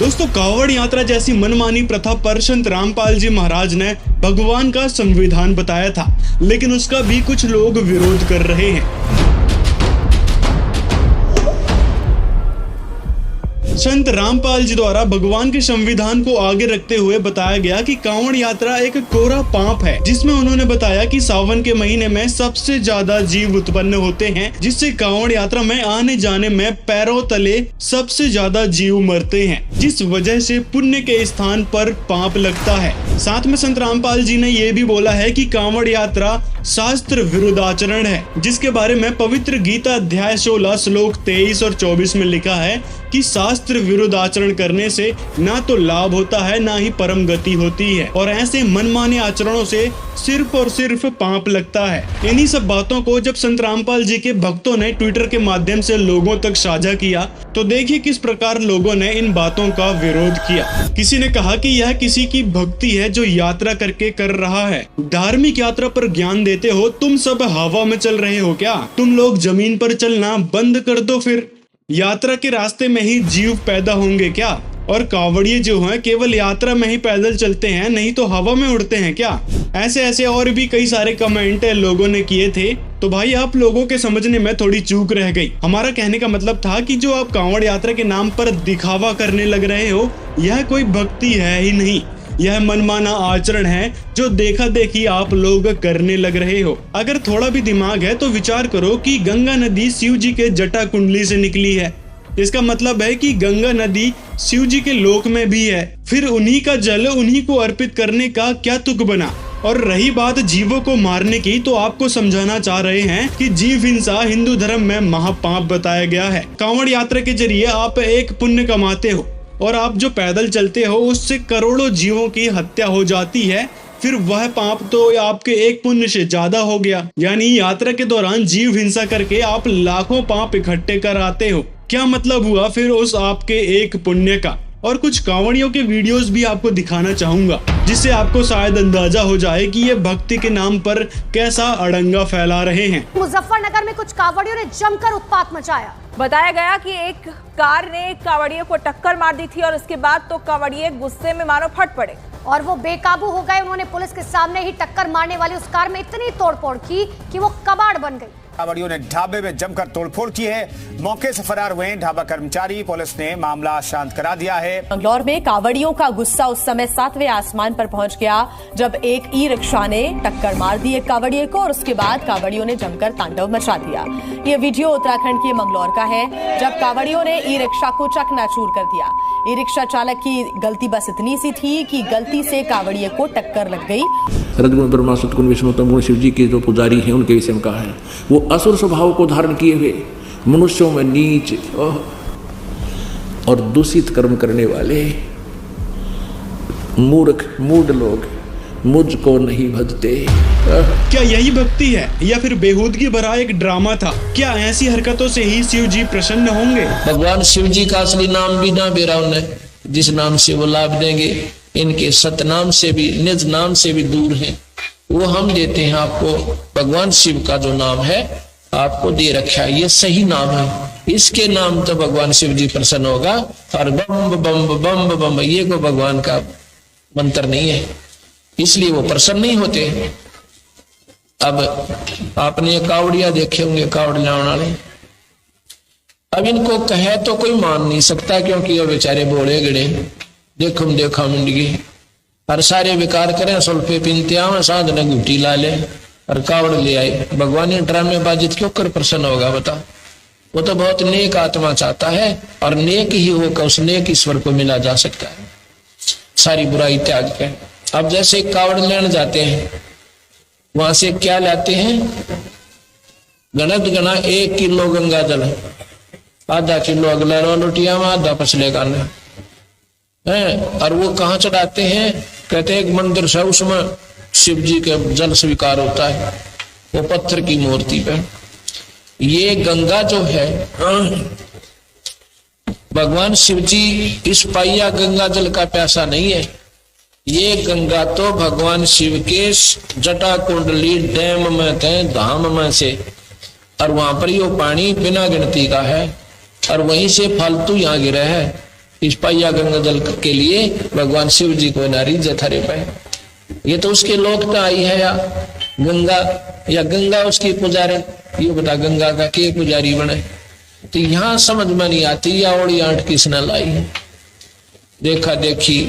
दोस्तों, कांवड़ यात्रा जैसी मनमानी प्रथा पर संत रामपाल जी महाराज ने भगवान का संविधान बताया था, लेकिन उसका भी कुछ लोग विरोध कर रहे हैं। संत रामपाल जी द्वारा भगवान के संविधान को आगे रखते हुए बताया गया कि कांवड़ यात्रा एक कोरा पाप है, जिसमें उन्होंने बताया कि सावन के महीने में सबसे ज्यादा जीव उत्पन्न होते हैं, जिससे कांवड़ यात्रा में आने जाने में पैरों तले सबसे ज्यादा जीव मरते हैं, जिस वजह से पुण्य के स्थान पर पाप लगता है। साथ में संत रामपाल जी ने यह भी बोला है कि कांवड़ यात्रा शास्त्र विरुद्ध आचरण है, जिसके बारे में पवित्र गीता अध्याय 16 श्लोक 23 और 24 में लिखा है कि शास्त्र विरुद्ध आचरण करने से ना तो लाभ होता है, ना ही परम गति होती है, और ऐसे मनमाने आचरणों से सिर्फ और सिर्फ पाप लगता है। इन्हीं सब बातों को जब संत रामपाल जी के भक्तों ने ट्विटर के माध्यम से लोगों तक साझा किया, तो देखिए किस प्रकार लोगों ने इन बातों का विरोध किया। किसी ने कहा कि यह किसी की भक्ति है जो यात्रा करके कर रहा है। धार्मिक यात्रा पर ज्ञान देते हो, तुम सब हवा में चल रहे हो क्या? तुम लोग जमीन पर चलना बंद कर दो, फिर यात्रा के रास्ते में ही जीव पैदा होंगे क्या? और कांवड़िए जो हैं केवल यात्रा में ही पैदल चलते हैं, नहीं तो हवा में उड़ते हैं क्या? ऐसे और भी कई सारे कमेंट लोगों ने किए थे। तो भाई, आप लोगों के समझने में थोड़ी चूक रह गई। हमारा कहने का मतलब था कि जो आप कांवड़ यात्रा के नाम पर दिखावा करने लग रहे हो, यह कोई भक्ति है ही नहीं, यह मनमाना आचरण है जो देखा देखी आप लोग करने लग रहे हो। अगर थोड़ा भी दिमाग है तो विचार करो कि गंगा नदी शिव जी के जटा कुंडली से निकली है। इसका मतलब है कि गंगा नदी शिव जी के लोक में भी है, फिर उन्हीं का जल उन्हीं को अर्पित करने का क्या तुक बना? और रही बात जीवों को मारने की, तो आपको समझाना चाह रहे हैं कि जीव हिंसा हिंदू धर्म में महापाप बताया गया है। कांवड़ यात्रा के जरिए आप एक पुण्य कमाते हो, और आप जो पैदल चलते हो उससे करोड़ों जीवों की हत्या हो जाती है, फिर वह पाप तो आपके एक पुण्य से ज्यादा हो गया। यानी यात्रा के दौरान जीव हिंसा करके आप लाखों पाप इकट्ठे कर आते हो। क्या मतलब हुआ फिर उस आपके एक पुण्य का? और कुछ कांवड़ियों के वीडियोस भी आपको दिखाना चाहूंगा, जिससे आपको शायद अंदाजा हो जाए कि ये भक्ति के नाम पर कैसा अड़ंगा फैला रहे हैं। मुजफ्फरनगर में कुछ कांवड़ियों ने जमकर उत्पात मचाया। बताया गया कि एक कार ने एक कांवड़िए को टक्कर मार दी थी और उसके बाद तो कांवड़िए गुस्से में मानो फट पड़े और वो बेकाबू हो गए। उन्होंने पुलिस के सामने ही टक्कर मारने वाली उस कार में इतनी तोड़फोड़ की कि वो कबाड़ बन गई। कांवड़ियों ने ढाबे में जमकर तोड़फोड़ की है, मौके से फरार हुए ढाबा कर्मचारी। पुलिस ने मामला शांत करा दिया है। बंगलौर में कांवड़ियों का गुस्सा उस समय 7वें आसमान पर पहुंच गया जब एक ई रिक्शा ने टक्कर मार दी एक कांवड़िए को, और उसके बाद कांवड़ियों ने जमकर तांडव मचा दिया। ये वीडियो उत्तराखंड के मंगलौर का है, जब कांवड़ियों ने ई रिक्शा को चकनाचूर कर दिया। ई रिक्शा चालक की गलती बस इतनी सी थी कि गलती से कांवड़िए को टक्कर लग गई। रजगुण ब्रह्मा सतगुण विष्णुतम गुण शिव जी के जो पुजारी हैं उनके विषय में कहा है, वो असुर स्वभाव को धारण किए हुए मनुष्यों में नीच और दूषित कर्म करने वाले मूर्ख मूढ़ लोग मुझको नहीं भजते। क्या यही भक्ति है या फिर बेहूदगी भरा एक ड्रामा था? क्या ऐसी हरकतों से ही शिव जी प्रसन्न होंगे? भगवान शिव जी का असली नाम भी ना बेरा उन्हें, जिस नाम से वो लाभ देंगे, इनके सतनाम से भी निज नाम से भी दूर हैं। वो हम देते हैं आपको। भगवान शिव का जो नाम है आपको दे रखा है, ये सही नाम है। इसके नाम तो भगवान शिव जी प्रसन्न होगा। और बम बम बम बम ये को भगवान का मंत्र नहीं है, इसलिए वो प्रसन्न नहीं होते। अब आपने कावड़िया देखे होंगे, कावड़ लाने वाले, अब इनको कहे तो कोई मान नहीं सकता, क्योंकि वो बेचारे बोले गड़े देखम देखा मिंडगी और सारे विकार करें, सुल्फे पीनते आवे, साध ने घुटी ला ले और कावड़ ले आए। भगवान ड्रामे बाजित क्यों कर प्रसन्न होगा बता? वो तो बहुत नेक आत्मा चाहता है, और नेक ही होकर उस नेक ईश्वर को मिला जा सकता है, सारी बुराई त्याग के। अब जैसे कावड़ लेने जाते हैं, वहां से क्या लाते हैं? गणत गणा 1 किलो गंगा जल, आधा किलो अगला रोटिया में, आधा पछले गाने है। और वो कहाँ चढ़ाते हैं? कहते हैं एक मंदिर से, उसमें शिव जी के जल स्वीकार होता है, वो पत्थर की मूर्ति पे। ये गंगा जो है, भगवान शिव जी इस पाइया गंगा जल का प्यासा नहीं है। ये गंगा तो भगवान शिव के जटा कुंडली डैम में थे, धाम में से, और वहां पर यो पानी बिना गिनती का है, और वहीं से फालतू यहाँ गिरा है। इस पाइया गंगा जल के लिए भगवान शिव जी को नारी जथरे पाए। ये तो उसके लोकता आई है या गंगा उसकी पुजारी, ये बता गंगा का के पुजारी बने। तो यहां समझ में नहीं आती या ओड़ी आंट किसने लाई है। देखा देखी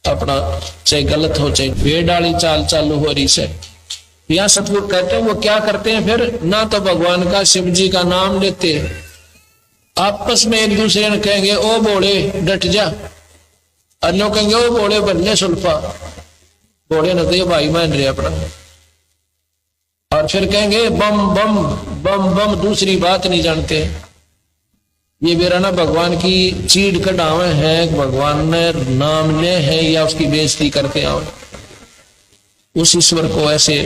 अपना चाहे गलत हो चाहे भेड़ डाली चाल चालू हो रही से। यहाँ सतगुरु कहते हैं वो क्या करते हैं फिर, ना तो भगवान का शिव जी का नाम लेते, आपस में एक दूसरे ने कहेंगे ओ बोले डट जा, अन्यों कहेंगे ओ बोले बल्ले सुल्फा, बोले न तो ये भाई मान रहे अपना, और फिर कहेंगे बम बम बम बम, दूसरी बात नहीं जानते। ये मेरा ना भगवान की चीड़ कढ़ावे है, भगवान ने नाम ले है या उसकी बेइज्जती करके आवे। उस ईश्वर को ऐसे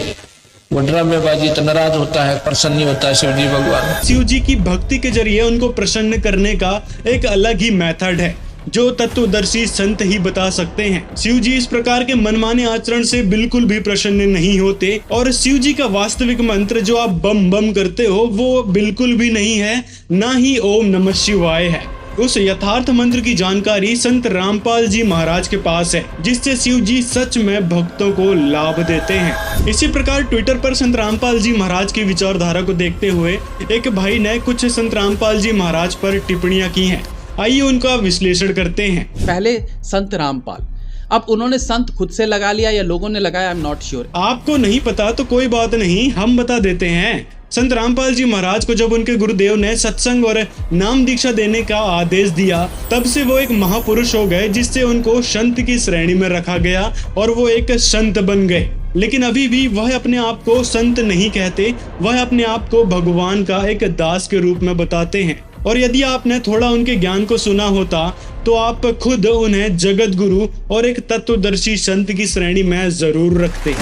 वो ड्रामेबाजी तो नाराज होता है, प्रसन्न नहीं होता है शिव जी भगवान। शिव जी की भक्ति के जरिए उनको प्रसन्न करने का एक अलग ही मेथड है जो तत्वदर्शी संत ही बता सकते हैं। शिव जी इस प्रकार के मनमाने आचरण से बिल्कुल भी प्रसन्न नहीं होते और शिव जी का वास्तविक मंत्र जो आप बम बम करते हो वो बिल्कुल भी नहीं है, ना ही ओम नमः शिवाय है। उस यथार्थ मंत्र की जानकारी संत रामपाल जी महाराज के पास है, जिससे शिव जी सच में भक्तों को लाभ देते हैं। इसी प्रकार ट्विटर पर संत रामपाल जी महाराज की विचारधारा को देखते हुए एक भाई ने कुछ संत रामपाल जी महाराज पर टिप्पणियां की हैं। आइए उनका विश्लेषण करते हैं। पहले संत रामपाल, अब उन्होंने संत खुद से लगा लिया या लोगों ने लगाया, आई एम नॉट श्योर। आपको नहीं पता तो कोई बात नहीं, हम बता देते हैं। संत रामपाल जी महाराज को जब उनके गुरुदेव ने सत्संग और नाम दीक्षा देने का आदेश दिया, तब से वो एक महापुरुष हो गए, जिससे उनको संत की श्रेणी में रखा गया और वो एक संत बन गए। लेकिन अभी भी वह अपने आप को संत नहीं कहते, वह अपने आप को भगवान का एक दास के रूप में बताते हैं। और यदि आपने थोड़ा उनके ज्ञान को सुना होता तो आप खुद उन्हें जगत गुरु और एक तत्वदर्शी संत की श्रेणी में जरूर रखते।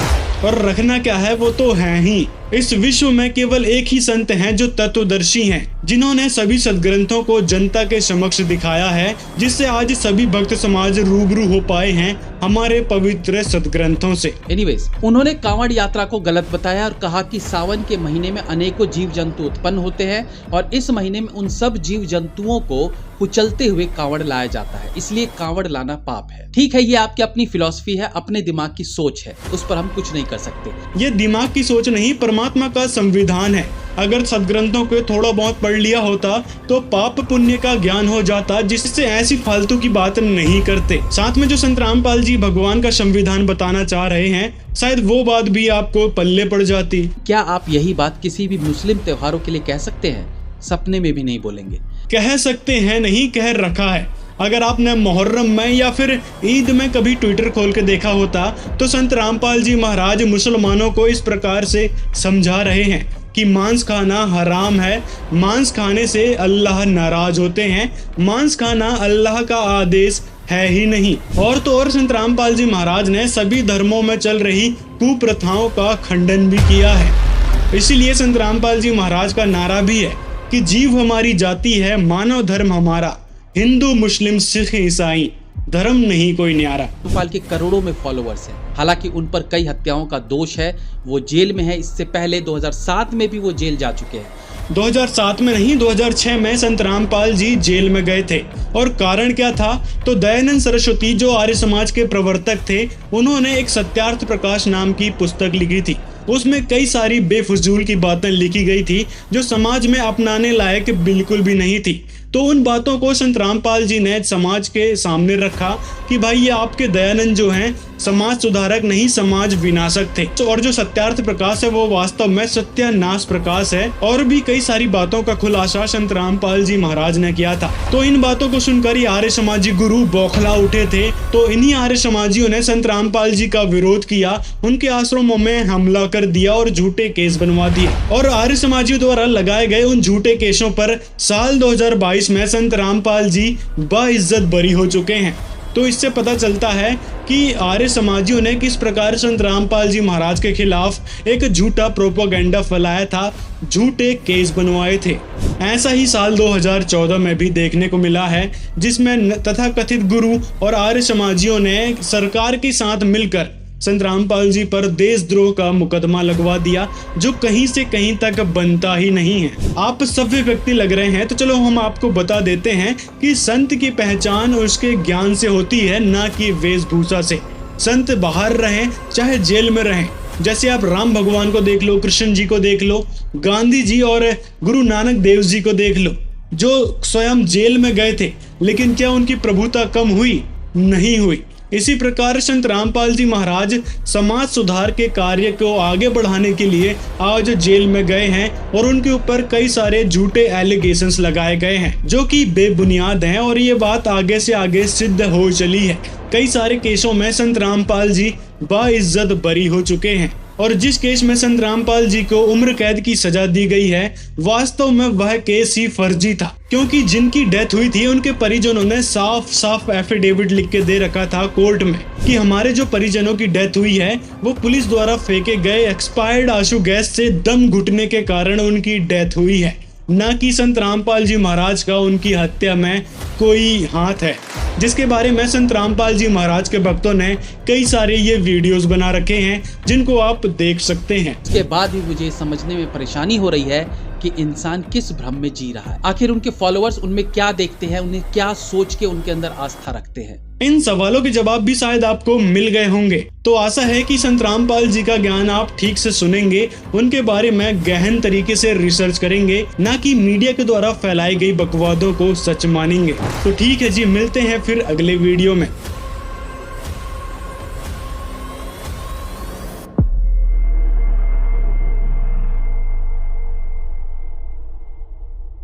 और रखना क्या है, वो तो है ही। इस विश्व में केवल एक ही संत हैं जो तत्वदर्शी हैं, जिन्होंने सभी सदग्रंथों को जनता के समक्ष दिखाया है, जिससे आज सभी भक्त समाज रूबरू हो पाए हैं हमारे पवित्र सदग्रंथों से। एनीवेज, उन्होंने कांवड़ यात्रा को गलत बताया और कहा कि सावन के महीने में अनेकों जीव जंतु उत्पन्न होते हैं और इस महीने में उन सब जीव जंतुओं को कुचलते हुए कांवड़ लाया जाता है, इसलिए कांवड़ लाना पाप है। ठीक है, ये आपकी अपनी फिलॉसफी है, अपने दिमाग की सोच है, उस पर हम कुछ नहीं कर सकते। ये दिमाग की सोच नहीं, परमात्मा का संविधान है। अगर सदग्रंथों को थोड़ा बहुत पढ़ लिया होता तो पाप पुण्य का ज्ञान हो जाता, जिससे ऐसी फालतू की बात नहीं करते। साथ में जो संत रामपाल जी भगवान का संविधान बताना चाह रहे हैं, शायद वो बात भी आपको पल्ले पड़ जाती। क्या आप यही बात किसी भी मुस्लिम त्योहारों के लिए कह सकते हैं? सपने में भी नहीं बोलेंगे। कह सकते हैं नहीं, कह रखा है। अगर आपने मुहर्रम में या फिर ईद में कभी ट्विटर खोल के देखा होता तो संत रामपाल जी महाराज मुसलमानों को इस प्रकार से समझा रहे हैं कि मांस खाना हराम है, मांस खाने से अल्लाह नाराज होते हैं, मांस खाना अल्लाह का आदेश है ही नहीं। और तो और संत रामपाल जी महाराज ने सभी धर्मों में चल रही कुप्रथाओं का खंडन भी किया है। इसीलिए संत रामपाल जी महाराज का नारा भी है कि जीव हमारी जाति है, मानव धर्म हमारा, हिंदू मुस्लिम सिख ईसाई, धर्म नहीं कोई न्यारा। रामपाल के करोड़ों में फॉलोअर्स हैं, हालांकि उन पर कई हत्याओं का दोष है, वो जेल में है। इससे पहले 2007 में भी वो जेल जा चुके हैं। 2007 में नहीं, 2006 में संत रामपाल जी जेल में गए थे। और कारण क्या था, तो दयानंद सरस्वती जो आर्य समाज के प्रवर्तक थे, उन्होंने एक सत्यार्थ प्रकाश नाम की पुस्तक लिखी थी। उसमें कई सारी बेफजूल की बातें लिखी गई थी जो समाज में अपनाने लायक बिल्कुल भी नहीं थी। तो उन बातों को संत रामपाल जी ने समाज के सामने रखा कि भाई ये आपके दयानंद जो हैं समाज सुधारक नहीं, समाज विनाशक थे। और जो सत्यार्थ प्रकाश है वो वास्तव में सत्यानाश प्रकाश है। और भी कई सारी बातों का खुलासा संत रामपाल जी महाराज ने किया था। तो इन बातों को सुनकर ही आर्य समाजी गुरु बौखला उठे थे। तो इन्हीं आर्य समाजियों ने संत रामपाल जी का विरोध किया, उनके आश्रमों में हमला कर दिया और झूठे केस बनवा दिए। और आर्य समाजियों द्वारा लगाए गए उन झूठे केसों पर साल 2022 में संत रामपाल जी बाइज्जत बरी हो चुके हैं। तो इससे पता चलता है कि आर्य समाजियों ने किस प्रकार संत रामपाल जी महाराज के खिलाफ एक झूठा प्रोपेगेंडा फैलाया था, झूठे केस बनवाए थे। ऐसा ही साल 2014 में भी देखने को मिला है, जिसमें तथाकथित गुरु और आर्य समाजियों ने सरकार के साथ मिलकर संत रामपाल जी पर देशद्रोह का मुकदमा लगवा दिया, जो कहीं से कहीं तक बनता ही नहीं है। आप सभ्य व्यक्ति लग रहे हैं, तो चलो हम आपको बता देते हैं कि संत की पहचान उसके ज्ञान से होती है, ना कि वेशभूषा से। संत बाहर रहें चाहे जेल में रहें, जैसे आप राम भगवान को देख लो, कृष्ण जी को देख लो, गांधी जी और गुरु नानक देव जी को देख लो, जो स्वयं जेल में गए थे, लेकिन क्या उनकी प्रभुता कम हुई? नहीं हुई। इसी प्रकार संत रामपाल जी महाराज समाज सुधार के कार्य को आगे बढ़ाने के लिए आज जेल में गए हैं और उनके ऊपर कई सारे झूठे एलिगेशंस लगाए गए हैं, जो कि बेबुनियाद हैं और ये बात आगे से आगे सिद्ध हो चली है। कई सारे केसों में संत रामपाल जी बाइज्जत बरी हो चुके हैं और जिस केस में संत रामपाल जी को उम्र कैद की सजा दी गई है, वास्तव में वह केस ही फर्जी था, क्योंकि जिनकी डेथ हुई थी उनके परिजनों ने साफ साफ एफिडेविट लिख के दे रखा था कोर्ट में कि हमारे जो परिजनों की डेथ हुई है वो पुलिस द्वारा फेंके गए एक्सपायर्ड आंसू गैस से दम घुटने के कारण उनकी डेथ हुई है, न कि संत रामपाल जी महाराज का उनकी हत्या में कोई हाथ है, जिसके बारे में संत रामपाल जी महाराज के भक्तों ने कई सारे ये वीडियोस बना रखे हैं, जिनको आप देख सकते हैं। इसके बाद भी मुझे समझने में परेशानी हो रही है कि इंसान किस भ्रम में जी रहा है। आखिर उनके फॉलोअर्स उनमें क्या देखते हैं, उन्हें क्या सोच के उनके अंदर आस्था रखते हैं। इन सवालों के जवाब भी शायद आपको मिल गए होंगे, तो आशा है कि संत रामपाल जी का ज्ञान आप ठीक से सुनेंगे, उनके बारे में गहन तरीके से रिसर्च करेंगे, न कि मीडिया के द्वारा फैलाई गई बकवादों को सच मानेंगे। तो ठीक है जी, मिलते हैं फिर अगले वीडियो में।